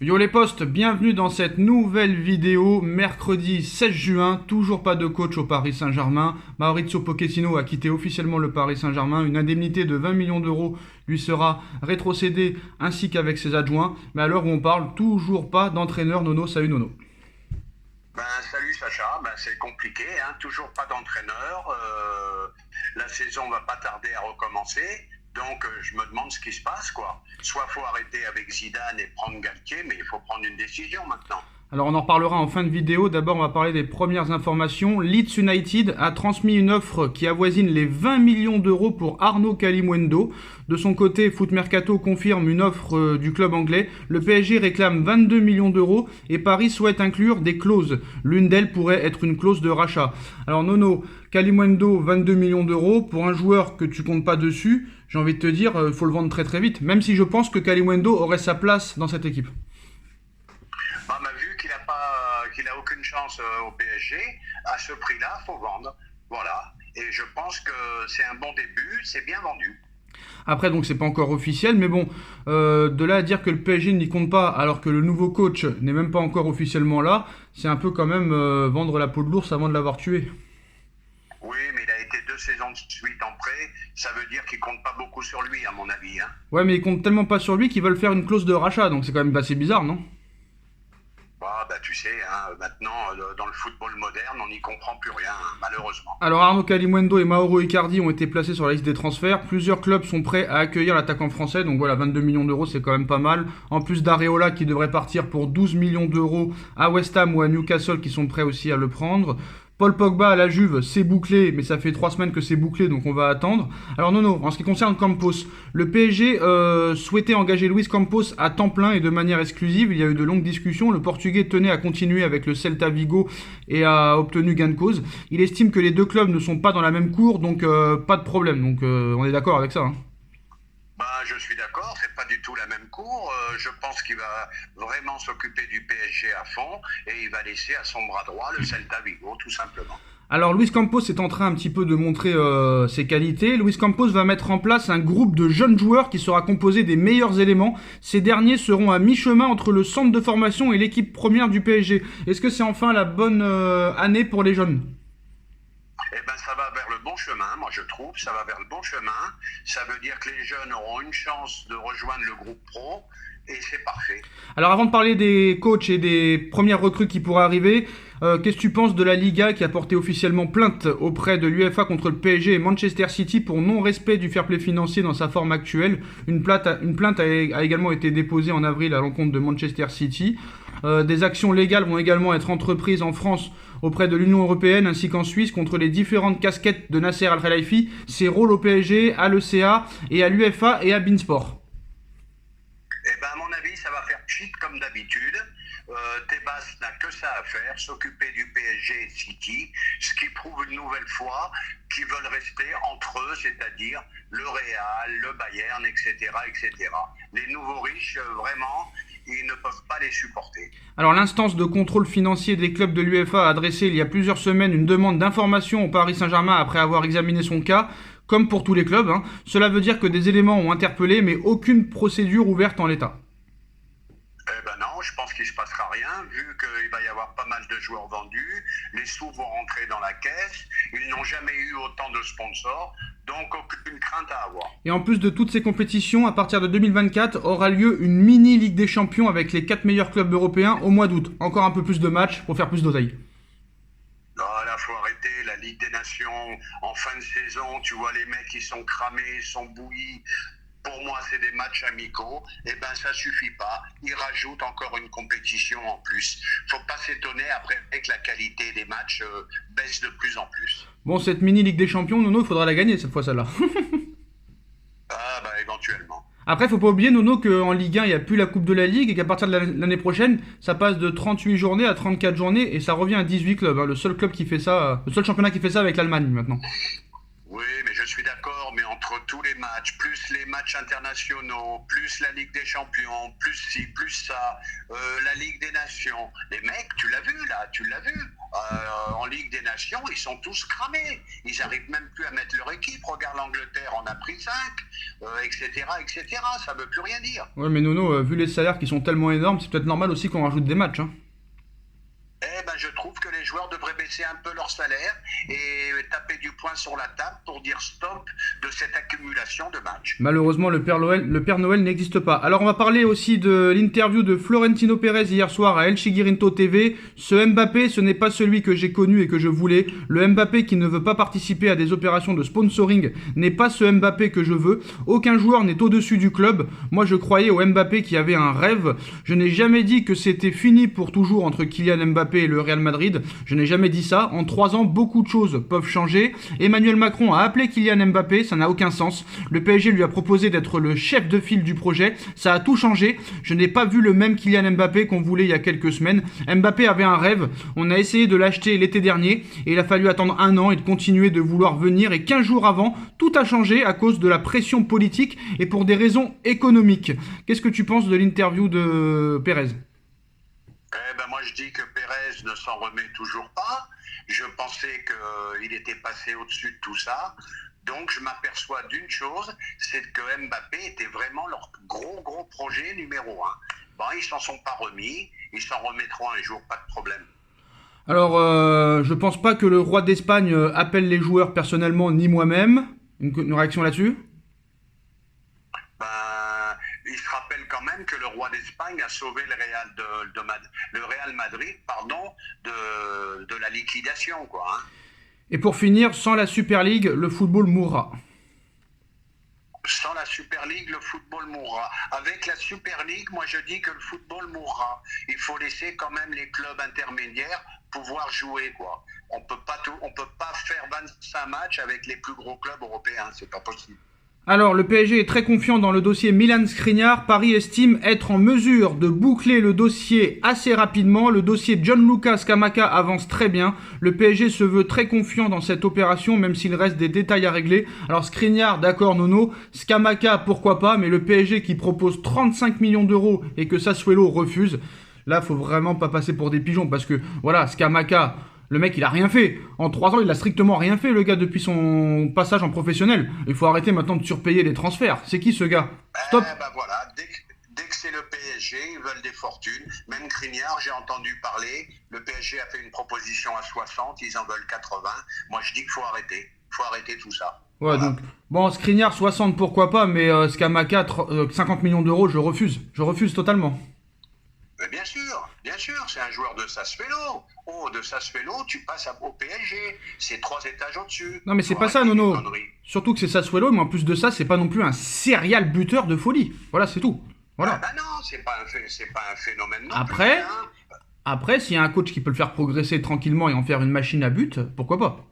Yo les postes, bienvenue dans cette nouvelle vidéo, mercredi 16 juin, toujours pas de coach au Paris Saint-Germain. Maurizio Pochettino a quitté officiellement le Paris Saint-Germain, une indemnité de 20 millions d'euros lui sera rétrocédée ainsi qu'avec ses adjoints. Mais à l'heure où on parle, toujours pas d'entraîneur. Nono, salut Nono. Salut Sacha, c'est compliqué, hein, toujours pas d'entraîneur, la saison va pas tarder à recommencer, donc je me demande ce qui se passe, quoi. Soit faut arrêter avec Zidane et prendre Galtier, mais il faut prendre une décision maintenant. Alors on en reparlera en fin de vidéo. D'abord on va parler des premières informations. Leeds United a transmis une offre qui avoisine les 20 millions d'euros pour Arnaud Kalimuendo. De son côté, Foot Mercato confirme une offre du club anglais. Le PSG réclame 22 millions d'euros et Paris souhaite inclure des clauses. L'une d'elles pourrait être une clause de rachat. Alors Nono, Kalimuendo, 22 millions d'euros pour un joueur que tu comptes pas dessus. J'ai envie de te dire, il faut le vendre très très vite. Même si je pense que Kalimuendo aurait sa place dans cette équipe. Vu qu'il a aucune chance au PSG, à ce prix-là, faut vendre. Voilà. Et je pense que c'est un bon début, c'est bien vendu. Après, donc, c'est pas encore officiel, mais bon, de là à dire que le PSG n'y compte pas, alors que le nouveau coach n'est même pas encore officiellement là, c'est un peu quand même vendre la peau de l'ours avant de l'avoir tué. Oui, mais il a été 2 saisons de suite en prêt, ça veut dire qu'il compte pas beaucoup sur lui, à mon avis. Hein. Ouais, mais ils comptent tellement pas sur lui qu'ils veulent faire une clause de rachat, donc c'est quand même assez bizarre, non ? Tu sais, hein, maintenant, dans le football moderne, on n'y comprend plus rien, hein, malheureusement. Alors Arnaud Kalimuendo et Mauro Icardi ont été placés sur la liste des transferts. Plusieurs clubs sont prêts à accueillir l'attaquant français, donc voilà, 22 millions d'euros, c'est quand même pas mal. En plus d'Areola qui devrait partir pour 12 millions d'euros à West Ham ou à Newcastle qui sont prêts aussi à le prendre. Paul Pogba à la Juve, c'est bouclé, mais ça fait 3 semaines que c'est bouclé, donc on va attendre. Alors Nono, en ce qui concerne Campos, le PSG souhaitait engager Luis Campos à temps plein et de manière exclusive. Il y a eu de longues discussions. Le Portugais tenait à continuer avec le Celta Vigo et a obtenu gain de cause. Il estime que les deux clubs ne sont pas dans la même cour, donc pas de problème. Donc on est d'accord avec ça. Hein. Je suis d'accord, c'est pas du tout la même cour. Je pense qu'il va vraiment s'occuper du PSG à fond et il va laisser à son bras droit le Celta Vigo, tout simplement. Alors Luis Campos est en train un petit peu de montrer ses qualités. Luis Campos va mettre en place un groupe de jeunes joueurs qui sera composé des meilleurs éléments. Ces derniers seront à mi-chemin entre le centre de formation et l'équipe première du PSG. Est-ce que c'est enfin la bonne année pour les jeunes ? Ça va vers le bon chemin, moi je trouve, ça va vers le bon chemin. Ça veut dire que les jeunes auront une chance de rejoindre le groupe pro et c'est parfait. Alors avant de parler des coachs et des premières recrues qui pourraient arriver, qu'est-ce que tu penses de la Liga qui a porté officiellement plainte auprès de l'UEFA contre le PSG et Manchester City pour non-respect du fair play financier dans sa forme actuelle ? Une plainte a également été déposée en avril à l'encontre de Manchester City. Des actions légales vont également être entreprises en France auprès de l'Union Européenne ainsi qu'en Suisse contre les différentes casquettes de Nasser Al-Khelaifi, ses rôles au PSG, à l'ECA et à l'UEFA et à Beansport. À mon avis, ça va faire pchit comme d'habitude. Tebas n'a que ça à faire, s'occuper du PSG et City, ce qui prouve une nouvelle fois qu'ils veulent rester entre eux, c'est-à-dire le Real, le Bayern, etc., etc. Les nouveaux riches, vraiment, ils ne peuvent pas les supporter. Alors l'instance de contrôle financier des clubs de l'UEFA a adressé il y a plusieurs semaines une demande d'information au Paris Saint-Germain après avoir examiné son cas, comme pour tous les clubs. Hein. Cela veut dire que des éléments ont interpellé, mais aucune procédure ouverte en l'état. Non, je pense qu'il ne se passera rien, vu qu'il va y avoir pas mal de joueurs vendus, les sous vont rentrer dans la caisse, ils n'ont jamais eu autant de sponsors, donc aucune crainte à avoir. Et en plus de toutes ces compétitions, à partir de 2024, aura lieu une mini Ligue des Champions avec les 4 meilleurs clubs européens au mois d'août. Encore un peu plus de matchs pour faire plus d'oseille. Là, faut arrêter la Ligue des Nations en fin de saison, tu vois les mecs qui sont cramés, ils sont bouillis. Pour moi, c'est des matchs amicaux. Ça suffit pas. Ils rajoutent encore une compétition en plus. Faut pas s'étonner après que la qualité des matchs baisse de plus en plus. Bon, cette mini Ligue des Champions, Nono, il faudra la gagner cette fois, celle-là. Éventuellement. Après, faut pas oublier, Nono, qu'en Ligue 1, il n'y a plus la Coupe de la Ligue et qu'à partir de l'année prochaine, ça passe de 38 journées à 34 journées et ça revient à 18 clubs. Hein. Le seul club qui fait ça, le seul championnat qui fait ça avec l'Allemagne maintenant. Oui, mais je je suis d'accord, mais entre tous les matchs, plus les matchs internationaux, plus la Ligue des Champions, plus ci, plus ça, la Ligue des Nations, les mecs, tu l'as vu là, en Ligue des Nations, ils sont tous cramés. Ils n'arrivent même plus à mettre leur équipe. Regarde l'Angleterre, on a pris 5, etc., etc. Ça ne veut plus rien dire. Ouais, mais Nono, vu les salaires qui sont tellement énormes, c'est peut-être normal aussi qu'on rajoute des matchs. Hein. Eh ben, je trouve que les joueurs devraient baisser un peu leur salaire et taper du poing sur la table pour dire stop de cette accumulation de matchs. Malheureusement, le Père Noël n'existe pas. Alors, on va parler aussi de l'interview de Florentino Pérez hier soir à El Chiringuito TV. Ce Mbappé, ce n'est pas celui que j'ai connu et que je voulais. Le Mbappé qui ne veut pas participer à des opérations de sponsoring n'est pas ce Mbappé que je veux. Aucun joueur n'est au-dessus du club. Moi, je croyais au Mbappé qui avait un rêve. Je n'ai jamais dit que c'était fini pour toujours entre Kylian Mbappé et le Real Madrid. Je n'ai jamais dit ça. En 3 ans, beaucoup de choses peuvent changer. Emmanuel Macron a appelé Kylian Mbappé, ça n'a aucun sens. Le PSG lui a proposé d'être le chef de file du projet. Ça a tout changé. Je n'ai pas vu le même Kylian Mbappé qu'on voulait il y a quelques semaines. Mbappé avait un rêve. On a essayé de l'acheter l'été dernier et il a fallu attendre 1 an et de continuer de vouloir venir. Et 15 jours avant, tout a changé à cause de la pression politique et pour des raisons économiques. Qu'est-ce que tu penses de l'interview de Pérez ? Eh ben moi je dis que Pérez ne s'en remet toujours pas. Je pensais qu'il était passé au-dessus de tout ça. Donc je m'aperçois d'une chose, c'est que Mbappé était vraiment leur gros projet numéro 1. Bon, ils s'en sont pas remis, ils s'en remettront un jour, pas de problème. Alors, je pense pas que le roi d'Espagne appelle les joueurs personnellement, ni moi-même. Une réaction là-dessus ? Il se rappelle quand même que le roi d'Espagne a sauvé le Real Madrid de la liquidation, quoi. Hein. Et pour finir, sans la Super League, le football mourra. Sans la Super League, le football mourra. Avec la Super League, moi je dis que le football mourra. Il faut laisser quand même les clubs intermédiaires pouvoir jouer, quoi. On peut pas faire 25 matchs avec les plus gros clubs européens, c'est pas possible. Alors, le PSG est très confiant dans le dossier Milan-Skriniar. Paris estime être en mesure de boucler le dossier assez rapidement. Le dossier Gianluca Scamacca avance très bien. Le PSG se veut très confiant dans cette opération, même s'il reste des détails à régler. Alors, Skriniar, d'accord, Nono. Scamacca, pourquoi pas, mais le PSG qui propose 35 millions d'euros et que Sassuolo refuse. Là, faut vraiment pas passer pour des pigeons parce que, voilà, Scamacca... Le mec, il a rien fait. En 3 ans, il a strictement rien fait, le gars, depuis son passage en professionnel. Il faut arrêter maintenant de surpayer les transferts. C'est qui, ce gars ? Stop. Voilà, dès que c'est le PSG, ils veulent des fortunes. Même Skriniar, j'ai entendu parler. Le PSG a fait une proposition à 60, ils en veulent 80. Moi, je dis qu'il faut arrêter. Il faut arrêter tout ça. Ouais, voilà. Donc, bon, Skriniar, 60, pourquoi pas, mais Scamacca, 50 millions d'euros, je refuse. Je refuse totalement. Mais bien sûr, c'est un joueur de Sassuolo. De Sassuolo, tu passes au PSG. C'est 3 étages au-dessus. Non, mais c'est pas ça, Nono. Surtout que c'est Sassuolo, mais en plus de ça, c'est pas non plus un serial buteur de folie. Voilà, c'est tout. Voilà. Ah bah non, c'est pas un phénomène non après, plus. Hein. Après, s'il y a un coach qui peut le faire progresser tranquillement et en faire une machine à but, pourquoi pas ?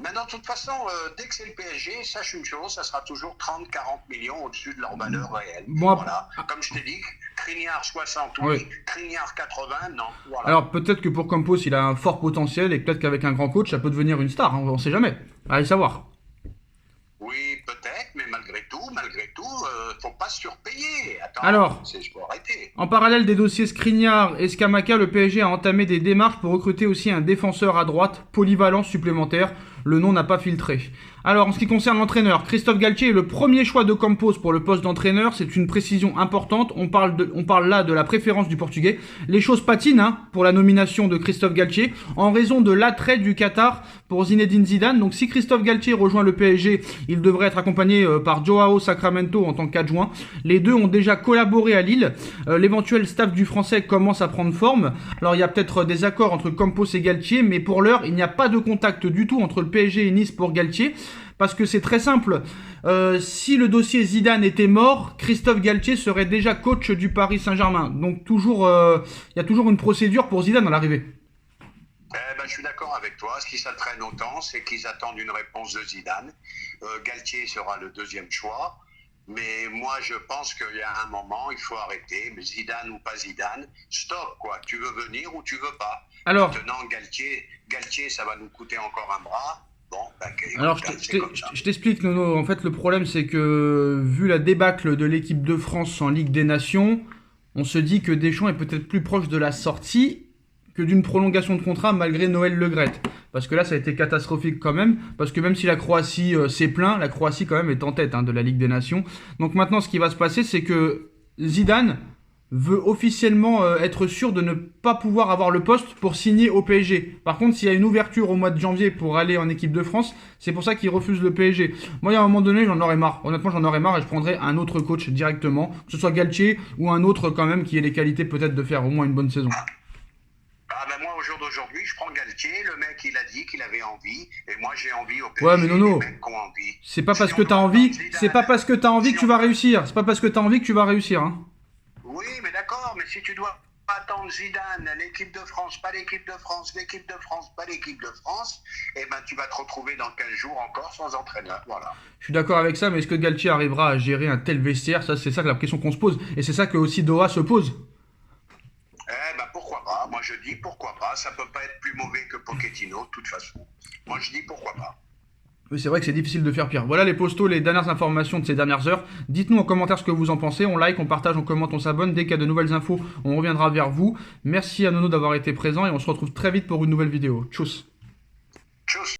Maintenant, de toute façon, dès que c'est le PSG, sache une chose, ça sera toujours 30-40 millions au-dessus de leur valeur réelle. Bon, voilà. Comme je t'ai dit, Skriniar 60, oui. Skriniar 80, non. Voilà. Alors, peut-être que pour Campos, il a un fort potentiel et peut-être qu'avec un grand coach, ça peut devenir une star. Hein, on sait jamais. Allez savoir. Oui, peut-être, mais malgré tout, faut pas surpayer. Attends, alors, faut arrêter. En parallèle des dossiers Skriniar et Scamacca, le PSG a entamé des démarches pour recruter aussi un défenseur à droite, polyvalent supplémentaire. Le nom n'a pas filtré. Alors, en ce qui concerne l'entraîneur, Christophe Galtier est le premier choix de Campos pour le poste d'entraîneur. C'est une précision importante. On parle là de la préférence du Portugais. Les choses patinent pour la nomination de Christophe Galtier en raison de l'attrait du Qatar pour Zinedine Zidane. Donc, si Christophe Galtier rejoint le PSG, il devrait être accompagné par Joao Sacramento en tant qu'adjoint. Les deux ont déjà collaboré à Lille. L'éventuel staff du Français commence à prendre forme. Alors, il y a peut-être des accords entre Campos et Galtier, mais pour l'heure, il n'y a pas de contact du tout entre le PSG et Nice pour Galtier. Parce que c'est très simple, si le dossier Zidane était mort, Christophe Galtier serait déjà coach du Paris Saint-Germain. Donc toujours, il y a toujours une procédure pour Zidane à l'arrivée. Je suis d'accord avec toi. Si ça traîne autant, c'est qu'ils attendent une réponse de Zidane. Galtier sera le deuxième choix. Mais moi, je pense qu'il y a un moment, il faut arrêter. Mais Zidane ou pas Zidane, stop, quoi. Tu veux venir ou tu veux pas. Alors, maintenant, Galtier, ça va nous coûter encore un bras. Bon, écoute, Alors, c'est comme ça. je t'explique, Nono. En fait, le problème, c'est que vu la débâcle de l'équipe de France en Ligue des Nations, on se dit que Deschamps est peut-être plus proche de la sortie que d'une prolongation de contrat malgré Noël Le Graët. Parce que là, ça a été catastrophique quand même. Parce que même si la Croatie s'est plaint, la Croatie quand même est en tête de la Ligue des Nations. Donc maintenant, ce qui va se passer, c'est que Zidane veut officiellement être sûr de ne pas pouvoir avoir le poste pour signer au PSG. Par contre, s'il y a une ouverture au mois de janvier pour aller en équipe de France, c'est pour ça qu'il refuse le PSG. Moi, il y a un moment donné, j'en aurais marre. Honnêtement, j'en aurais marre et je prendrais un autre coach directement, que ce soit Galtier ou un autre quand même qui ait les qualités peut-être de faire au moins une bonne saison. Moi, au jour d'aujourd'hui, je prends Galtier. Le mec, il a dit qu'il avait envie. Et moi, j'ai envie au PSG. Ouais, mais Nono, les mecs qui ont envie. c'est pas parce Si que on t'as doit envie, attendre Zidane, c'est pas parce que t'as envie si que tu on vas doit- réussir. C'est pas parce que t'as envie que tu vas réussir. Oui, mais d'accord, mais si tu dois attendre Zidane, l'équipe de France, pas l'équipe de France, l'équipe de France, pas l'équipe de France, eh ben tu vas te retrouver dans 15 jours encore sans entraîneur. Voilà. Je suis d'accord avec ça, mais est-ce que Galtier arrivera à gérer un tel vestiaire? Ça, c'est ça la question qu'on se pose. Et c'est ça que aussi Doha se pose. Eh ben pourquoi pas. Moi je dis pourquoi pas. Ça peut pas être plus mauvais que Pochettino, de toute façon. Moi je dis pourquoi pas. Oui, c'est vrai que c'est difficile de faire pire. Voilà les postos, les dernières informations de ces dernières heures. Dites-nous en commentaire ce que vous en pensez. On like, on partage, on commente, on s'abonne. Dès qu'il y a de nouvelles infos, on reviendra vers vous. Merci à Nono d'avoir été présent et on se retrouve très vite pour une nouvelle vidéo. Tchuss.